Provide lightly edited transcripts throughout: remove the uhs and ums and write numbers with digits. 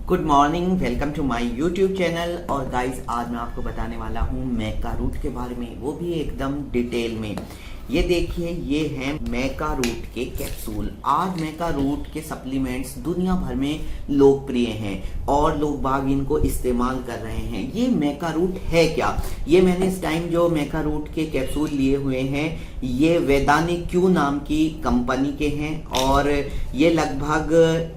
Good morning, welcome to my YouTube channel. और guys, आज मैं आपको बताने वाला हूँ मैका रूट के बारे में, वो भी एकदम डिटेल में। ये देखिए, ये हैं मैका रूट के कैप्सूल। आज मैका रूट के सप्लीमेंट्स दुनिया भर में लोकप्रिय हैं और लोग बाग इनको इस्तेमाल कर रहे हैं। ये मैका रूट है क्या? ये मैंने इस टाइम जो मैका रूट के कैप्सूल लिए हुए हैं, ये वैदानिक क्यू नाम की कंपनी के हैं और ये लगभग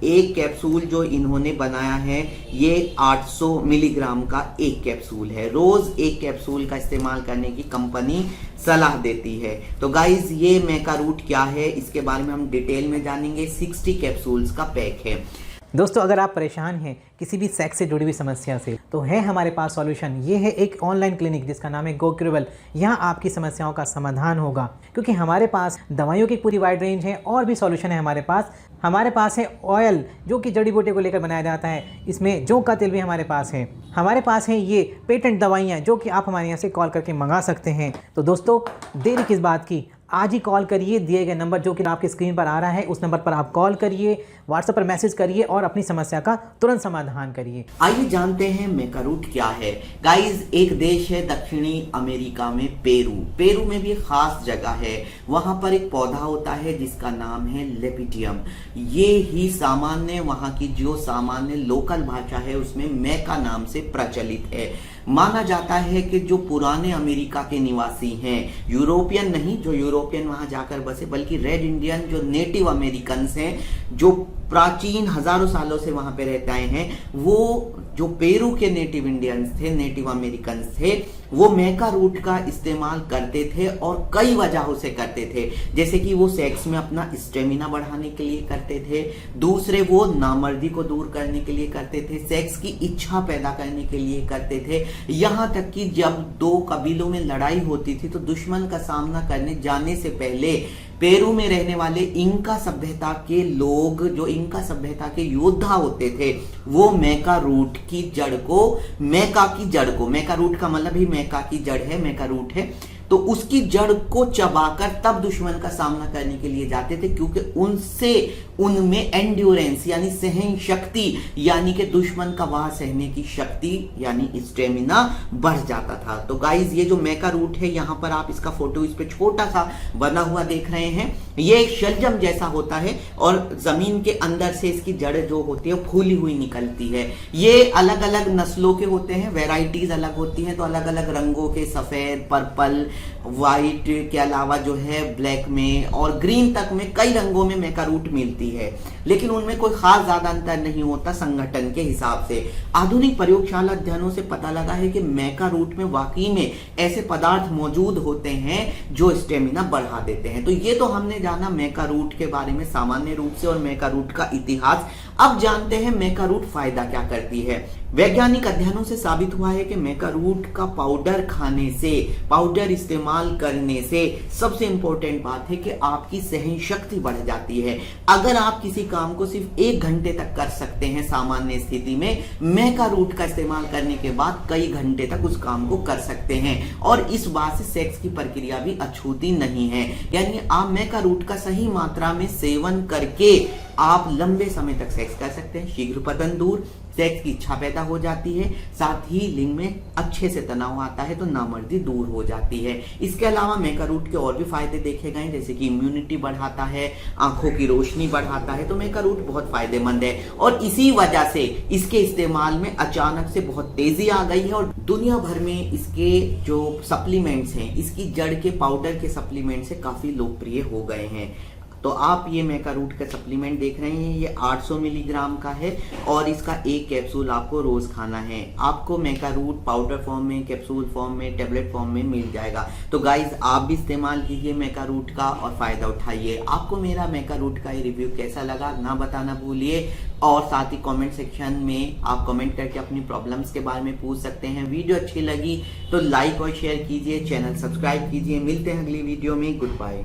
एक कैप्सूल जो इन्होंने बनाया है, ये 800 मिलीग्राम का एक कैप्सूल है। रोज एक कैप्सूल का इस्तेमाल करने की कंपनी सलाह देती है। तो गाइज, ये मैका रूट क्या है, इसके बारे में हम डिटेल में जानेंगे। 60 कैप्सूल्स का पैक है। दोस्तों, अगर आप परेशान हैं किसी भी सेक्स से जुड़ी हुई समस्या से, तो है हमारे पास सॉल्यूशन। ये है एक ऑनलाइन क्लिनिक जिसका नाम है गोक्यूरेबल। यहाँ आपकी समस्याओं का समाधान होगा, क्योंकि हमारे पास दवाइयों की पूरी वाइड रेंज है और भी सॉल्यूशन है हमारे पास। हमारे पास है ऑयल, जो कि जड़ी बूटी को लेकर बनाया जाता है। इसमें जौ का तेल भी हमारे पास है। हमारे पास है ये पेटेंट दवाइयाँ, जो कि आप हमारे यहाँ से कॉल करके मंगा सकते हैं। तो दोस्तों, देरी किस बात की, आज ही कॉल करिए। दिए गए नंबर जो कि आपकी स्क्रीन पर आ रहा है, उस नंबर पर आप कॉल करिए, व्हाट्सएप पर मैसेज करिए और अपनी समस्या का तुरंत समाधान करिए। आइए जानते हैं मैका रूट क्या है। गाइज, एक देश है दक्षिणी अमेरिका में, पेरू। पेरू में भी एक खास जगह है। वहां पर एक पौधा होता है जिसका नाम है लेपिडियम। ये ही सामान्य, वहां की जो सामान्य लोकल भाषा है उसमें मैका नाम से प्रचलित है। माना जाता है कि जो पुराने अमेरिका के निवासी हैं, यूरोपियन नहीं, जो यूरोपियन वहां जाकर बसे, बल्कि रेड इंडियन जो नेटिव अमेरिकन हैं, जो प्राचीन हजारों सालों से वहां पे रहते आए हैं, वो जो पेरू के नेटिव इंडियंस थे, नेटिव अमेरिकन थे, वो मैका रूट का इस्तेमाल करते थे और कई वजहों से करते थे। जैसे कि वो सेक्स में अपना स्टेमिना बढ़ाने के लिए करते थे, दूसरे वो नामर्दी को दूर करने के लिए करते थे, सेक्स की इच्छा पैदा करने के लिए करते थे। यहां तक कि जब दो कबीलों में लड़ाई होती थी तो दुश्मन का सामना करने जाने से पहले पेरू में रहने वाले इंका सभ्यता के लोग, जो इंका सभ्यता के योद्धा होते थे, वो मैका रूट की जड़ को, मैका की जड़ को, मैका रूट का मतलब ही मैका की जड़ है, मैका रूट है, तो उसकी जड़ को चबाकर तब दुश्मन का सामना करने के लिए जाते थे, क्योंकि उनसे उनमें एंड्योरेंस यानी सहन शक्ति, यानी कि दुश्मन का वहां सहने की शक्ति यानी स्टेमिना बढ़ जाता था। तो गाइज, ये जो मैका रूट है, यहां पर आप इसका फोटो इस पे छोटा सा बना हुआ देख रहे हैं। ये एक शलजम जैसा होता है और जमीन के अंदर से इसकी जड़ जो होती है फूली हुई निकलती है। ये अलग अलग नस्लों के होते हैं, वेराइटीज अलग होती हैं, तो अलग अलग रंगों के, सफेद, पर्पल, व्हाइट के अलावा जो है ब्लैक में और ग्रीन तक में कई रंगों में मैका रूट मिलती है, लेकिन उनमें कोई खास ज्यादा अंतर नहीं होता संगठन के हिसाब से। आधुनिक प्रयोगशाला अध्ययनों से पता लगा है कि मैका रूट में वाकई में ऐसे पदार्थ मौजूद होते हैं जो स्टेमिना बढ़ा देते हैं। तो ये तो हमने जाना मैका रूट के बारे में सामान्य रूप से और मैका रूट का इतिहास। अब जानते हैं मैका रूट फायदा क्या करती है। वैज्ञानिक अध्ययनों से साबित हुआ है कि मैका रूट का पाउडर खाने से, पाउडर इस्तेमाल करने से सबसे इंपॉर्टेंट बात है कि आपकी सहन शक्ति बढ़ जाती है। अगर आप किसी काम को सिर्फ 1 घंटे तक कर सकते हैं सामान्य स्थिति में, मैका रूट का इस्तेमाल करने के बाद कई घंटे तक उस काम को कर सकते हैं। और इस बात से सेक्स की प्रक्रिया भी अछूती नहीं है। यानी आप मैका रूट का सही मात्रा में सेवन करके आप लंबे समय तक सेक्स कर सकते हैं, शीघ्र पतन दूर, सेक्स की इच्छा पैदा हो जाती है, साथ ही लिंग में अच्छे से तनाव आता है तो नामर्दी दूर हो जाती है। इसके अलावा मैका रूट के और भी फायदे देखे गए, जैसे कि इम्यूनिटी बढ़ाता है, आंखों की रोशनी बढ़ाता है, तो मैका रूट बहुत फायदेमंद है। और इसी वजह से इसके इस्तेमाल में अचानक से बहुत तेजी आ गई है और दुनिया भर में इसके जो सप्लीमेंट्स हैं, इसकी जड़ के पाउडर के सप्लीमेंट्स से काफी लोकप्रिय हो गए हैं। तो आप ये मैका रूट का सप्लीमेंट देख रहे हैं, ये 800 मिलीग्राम का है और इसका एक कैप्सूल आपको रोज खाना है। आपको मैका रूट पाउडर फॉर्म में, कैप्सूल फॉर्म में, टेबलेट फॉर्म में मिल जाएगा। तो गाइज, आप भी इस्तेमाल कीजिए मैका रूट का और फायदा उठाइए। आपको मेरा मैका रूट का ये रिव्यू कैसा लगा ना बताना भूलिए, और साथ ही कमेंट सेक्शन में आप कमेंट करके अपनी प्रॉब्लम्स के बारे में पूछ सकते हैं। वीडियो अच्छी लगी तो लाइक और शेयर कीजिए, चैनल सब्सक्राइब कीजिए। मिलते हैं अगली वीडियो में। Good bye.